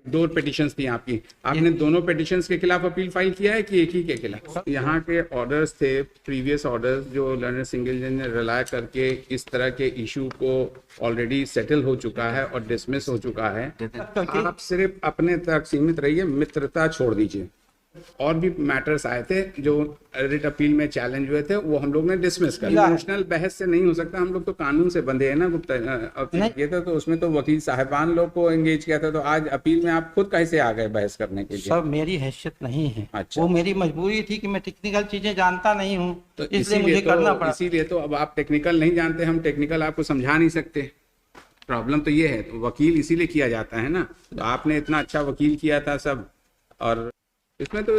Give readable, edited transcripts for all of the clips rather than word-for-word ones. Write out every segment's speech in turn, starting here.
दो पिटिशंस थी आपकी, आपने दोनों पिटिशंस के खिलाफ अपील फाइल किया है कि एक ही के खिलाफ? यहाँ के ऑर्डर्स थे, प्रीवियस ऑर्डर्स, जो लर्नर सिंगल जज ने रिलाय करके इस तरह के इशू को ऑलरेडी सेटल हो चुका है और डिसमिस हो चुका है। आप सिर्फ अपने तक सीमित रहिए, मित्रता छोड़ दीजिए। और भी मैटर्स आए थे जो रिट अपील में चैलेंज हुए थे, वो हम लोग ने डिसमिस कर दिया। इमोशनल बहस से नहीं हो सकता, हम लोग तो कानून से बंधे हैं ना गुप्ता। ये था तो उसमें तो वकील साहिबान लोग को एंगेज किया था, तो आज अपील में आप खुद कैसे आ गए बहस करने के लिए? सर मेरी हैसियत नहीं है। अच्छा। वो मेरी मजबूरी थी कि मैं टेक्निकल चीजें जानता नहीं हूँ, तो इसलिए मुझे करना पड़ा। इसीलिए तो अब आप टेक्निकल नहीं जानते, हम टेक्निकल आपको समझा नहीं सकते। प्रॉब्लम तो ये है, तो वकील इसीलिए किया जाता है ना। तो आपने इतना अच्छा वकील किया था सब, और इसमें तो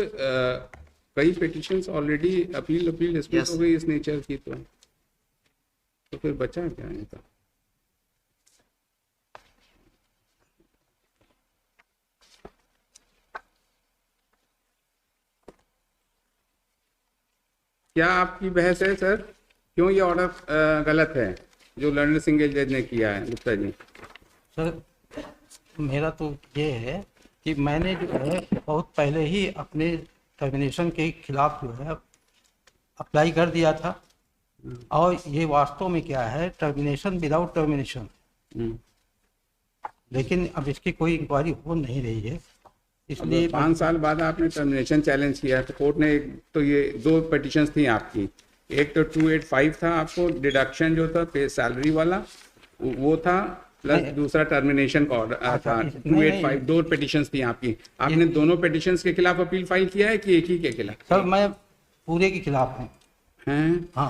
कई पिटिशंस ऑलरेडी अपील डिसमिस हो गई इस नेचर की, तो फिर बचा क्या है? तो क्या आपकी बहस है सर? क्यों ये ऑर्डर गलत है जो लर्नर सिंगल जज ने किया है गुप्ता जी? सर मेरा तो ये है कि मैंने जो है बहुत पहले ही अपने टर्मिनेशन के खिलाफ जो है अप्लाई कर दिया था, और ये वास्तव में क्या है, टर्मिनेशन विदाउट टर्मिनेशन। लेकिन अब इसकी कोई इंक्वायरी हो नहीं रही है, इसलिए 5 साल बाद आपने टर्मिनेशन चैलेंज किया तो कोर्ट ने तो ये दो पिटिशंस थी आपकी, एक तो 285 था आपको डिडक्शन जो था पे सैलरी वाला वो था, प्लस दूसरा टर्मिनेशन का ऑर्डर था 285। दो पिटिशंस थी आपकी, आपने दोनों पिटिशंस के खिलाफ अपील फाइल किया है कि एक ही के खिलाफ? सर मैं पूरे के खिलाफ हूँ। हैं? हाँ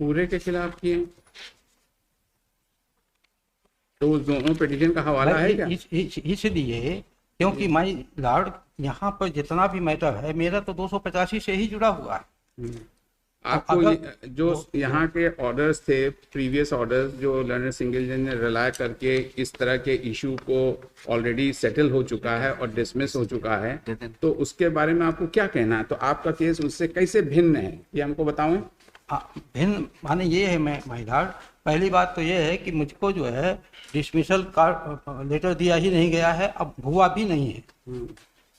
पूरे के खिलाफ किए तो उस दोनों पिटिशन का हवाला है क्या? इसलिए क्योंकि माय लॉर्ड यहाँ पर जितना भी मैटर है मेरा तो 285 से ही जुड़ा हुआ है। आपको जो यहाँ के ऑर्डर्स थे, प्रीवियस ऑर्डर्स, जो लर्नर सिंगल जज ने रिलाय करके इस तरह के इशू को ऑलरेडी सेटल हो चुका है और डिसमिस हो चुका है, तो उसके बारे में आपको क्या कहना है? तो आपका केस उससे कैसे भिन्न है, ये हमको बताओ। भिन्न माने ये है माय लॉर्ड, पहली बात तो ये है कि मुझको जो है डिसमिसल का लेटर दिया ही नहीं गया है, अब हुआ भी नहीं है।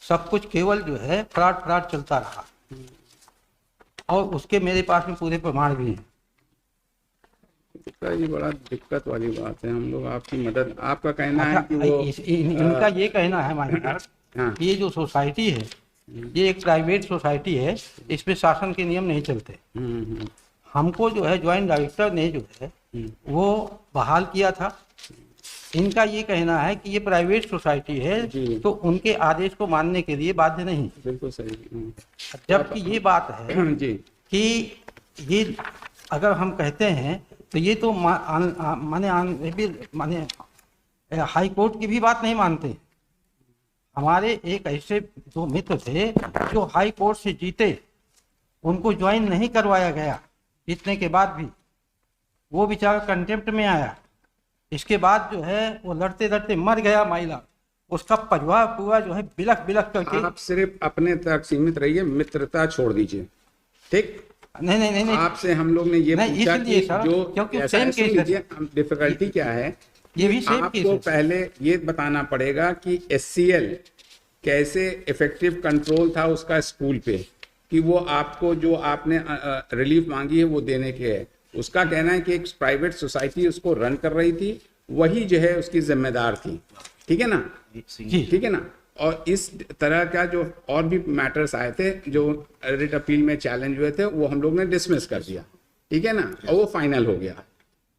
सब कुछ केवल जो है फ्रॉड चलता रहा, और उसके मेरे पास में पूरे प्रमाण भी हैं। ये बड़ा दिक्कत वाली बात है, हम लोग आपकी मदद, आपका कहना है कि वो इनका ये कहना है हमारे पास कि ये जो सोसाइटी है ये एक प्राइवेट सोसाइटी है, इसमें शासन के नियम नहीं चलते। हमको जो है ज्वाइंट डायरेक्टर ने जो है वो बहाल किया था। इनका ये कहना है कि ये प्राइवेट सोसाइटी है तो उनके आदेश को मानने के लिए बाध्य नहीं। बिल्कुल सही। जबकि ये बात है जी कि ये अगर हम कहते हैं तो ये तो माने हाई कोर्ट की भी बात नहीं मानते। हमारे एक ऐसे दो मित्र थे जो हाई कोर्ट से जीते, उनको ज्वाइन नहीं करवाया गया, जीतने के बाद भी वो बेचारा कंटेम्प्ट में आया। इसके बाद जो है वो लड़ते लड़ते मर गया महिला, उसका परिवार पूरा जो है बिलख करके। आप सिर्फ अपने तक सीमित रहिए, मित्रता छोड़ दीजिए, ठीक? नहीं आपसे हम लोग ने ये पूछा कि जो डिफिकल्टी क्या है, ये भी आपको पहले ये बताना पड़ेगा कि SCL कैसे इफेक्टिव कंट्रोल था उसका स्कूल पे, कि वो आपको जो आपने रिलीफ मांगी है वो देने के है। उसका कहना है कि एक प्राइवेट सोसाइटी उसको रन कर रही थी, वही जो है उसकी जिम्मेदार थी, ठीक है ना? ठीक है ना? और इस तरह का जो और भी मैटर्स आए थे जो रिट अपील में चैलेंज हुए थे, वो हम लोग ने डिसमिस कर दिया, ठीक है ना? और वो फाइनल हो गया।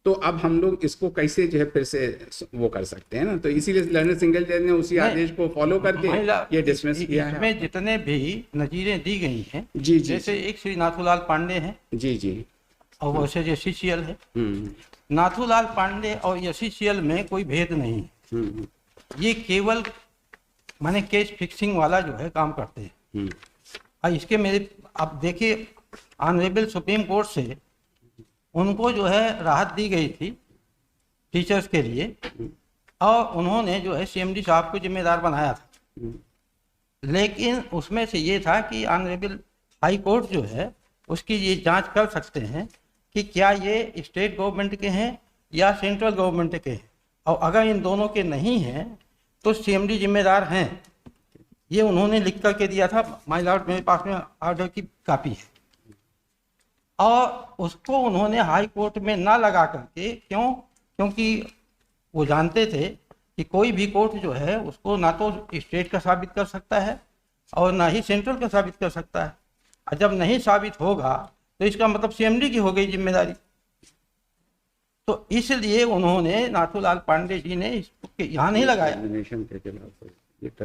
तो अब हम लोग इसको कैसे जो है फिर से वो कर सकते हैं ना, तो इसीलिए लर्नर सिंगल जज ने उसी आदेश को फॉलो करके ये डिसमिस किया है। इसमें जितने भी नजीरें दी गई हैं, जी, जैसे एक श्री नाथूलाल पांडे हैं, जी, और वैसे SCCL है। नाथूलाल पांडे और SCCL में कोई भेद नहीं है, ये केवल माने केस फिक्सिंग वाला जो है काम करते हैं। और इसके मेरे अब देखिए, ऑनरेबल सुप्रीम कोर्ट से उनको जो है राहत दी गई थी टीचर्स के लिए, और उन्होंने जो है CMD साहब को जिम्मेदार बनाया था। लेकिन उसमें से ये था कि ऑनरेबल हाई कोर्ट जो है उसकी ये जांच कर सकते हैं कि क्या ये स्टेट गवर्नमेंट के हैं या सेंट्रल गवर्नमेंट के हैं, और अगर इन दोनों के नहीं हैं तो सीएमडी जिम्मेदार हैं। ये उन्होंने लिख करके दिया था, माय लॉर्ड मेरे पास में ऑर्डर की कॉपी है, और उसको उन्होंने हाई कोर्ट में ना लगा करके, क्यों? क्योंकि वो जानते थे कि कोई भी कोर्ट जो है उसको ना तो स्टेट का साबित कर सकता है और ना ही सेंट्रल का साबित कर सकता है। और जब नहीं साबित होगा तो इसका मतलब सीएमडी की हो गई जिम्मेदारी। तो इसलिए उन्होंने नाथूलाल पांडे जी ने इसको यहाँ नहीं लगाया,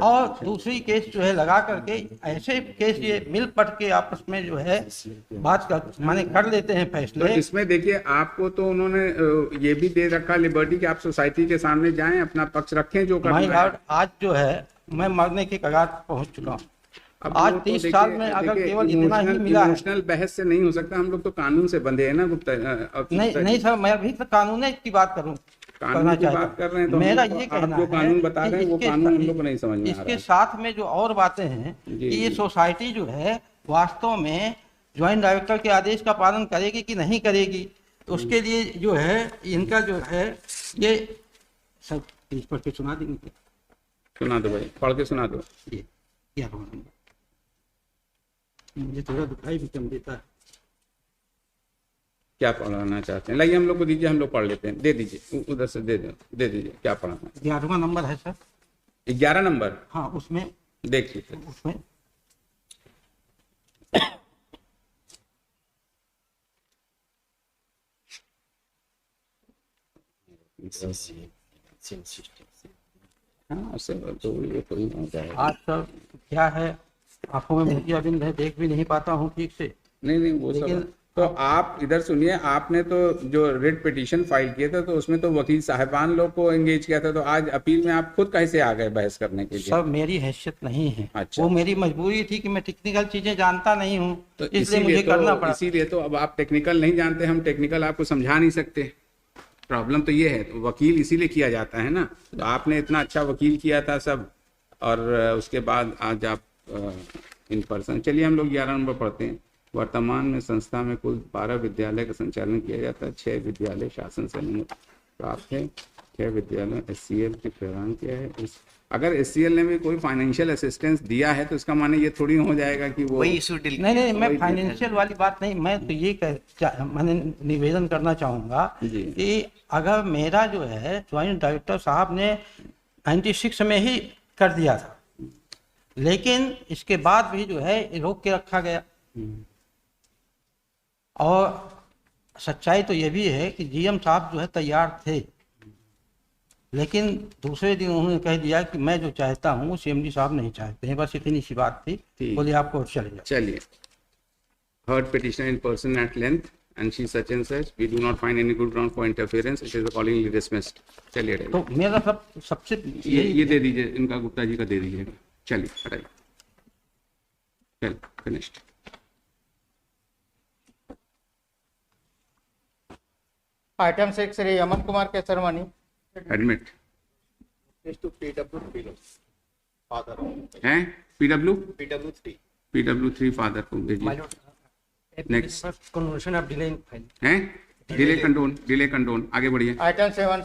और दूसरी केस जो है लगा करके, ऐसे केस ये मिल पट के आपस में जो है बात कर माने कर लेते हैं फैसले। तो इसमें देखिए, आपको तो उन्होंने ये भी दे रखा लिबर्टी कि आप सोसाइटी के सामने जाएं, अपना पक्ष रखें, जो करना है। लॉर्ड, आज जो है मैं मरने के कगार पर पहुंच चुका हूँ। आज 30 साल में अगर केवल इतना ही मिला है, इमोशनल बहस से नहीं हो सकता। हम लोग तो कानून से बंधे हैं ना गुप्ता। नहीं सर, मैं अभी तक कानून की बात करना की बात कर रहे हैं, तो मेरा ये कहना जो कानून बता रहे हैं वो कानून हम लोग को नहीं समझ में आ रहा है। इसके साथ में जो और बातें हैं कि ये सोसाइटी जो है वास्तव में ज्वाइंट डायरेक्टर के आदेश का पालन करेगी कि नहीं करेगी, तो उसके लिए जो है इनका जो है ये सब इस पर के सुना देंगे। सुना दो भाई, पढ़ के सुना दो। ये क्या मुझे थोड़ा दिखाई भी कम देता है। क्या पढ़ाना चाहते हैं? लाइए हम लोग को दीजिए, हम लोग पढ़ लेते हैं। दे दीजिए, उधर से दे दीजिए। क्या पढ़ाना? 11वां नंबर है सर। 11 नंबर? हाँ, उसमें देख लीजिए। उसमें हाँ, तो ये कोई आज सर क्या है, आंखों में मोतियाबिंद है, देख भी नहीं पाता हूँ ठीक से। नहीं वो सब तो आप इधर सुनिए। आपने तो जो रिट पिटीशन फाइल किया था, तो उसमें तो वकील साहिबान लोग को एंगेज किया था, तो आज अपील में आप खुद कैसे आ गए बहस करने के लिए? सर मेरी हैसियत नहीं है। अच्छा। वो मेरी मजबूरी थी कि मैं टेक्निकल चीजें जानता नहीं हूँ, तो इसलिए मुझे करना पड़ा। इसीलिए तो अब आप टेक्निकल नहीं जानते, हम टेक्निकल आपको समझा नहीं सकते। प्रॉब्लम तो ये है, तो वकील इसीलिए किया जाता है ना। तो आपने इतना अच्छा वकील किया था सब, और उसके बाद आज आप इन पर्सन। चलिए हम लोग 11 नंबर पढ़ते हैं। वर्तमान में संस्था में कुल 12 विद्यालय का संचालन किया जाता है। 6 विद्यालय शासन से अनुमति प्राप्त है। 6 विद्यालय SCL की प्रदान किया है। अगर SCL ने भी कोई फाइनेंशियल असिस्टेंस दिया है तो इसका माने ये थोड़ी हो जाएगा कि वो नहीं, मैं फाइनेंशियल वाली बात नहीं, मैं तो ये मैंने निवेदन करना चाहूँगा कि अगर मेरा जो है ज्वाइंट डायरेक्टर साहब ने 96 में ही कर दिया था, लेकिन इसके बाद भी जो है रोक के रखा गया। और सच्चाई तो ये भी है कि GM साहब जो है तैयार थे, लेकिन दूसरे दिन उन्होंने कह दिया कि मैं जो चाहता हूँ CMD साहब नहीं चाहते हैं। बस इतनी सी बात थी। बोले आपको चले जाओ। चलिए। Heard petitioner in person at length and she such and such. We do not find any good ground for interference. It is accordingly dismissed. चलिए। तो मेरा सबसे ये दे दीजिए, इनका गुप्ता जी का दे दीजिएगा। चलिए हटाइए। चल finished. Item 6 Shri Aman Kumar Kesarwani. Admit हैं PW3 फादर को भेजिए। Next conversion of delay in file हैं डिले कंडोन आगे बढ़िए। आइटम 7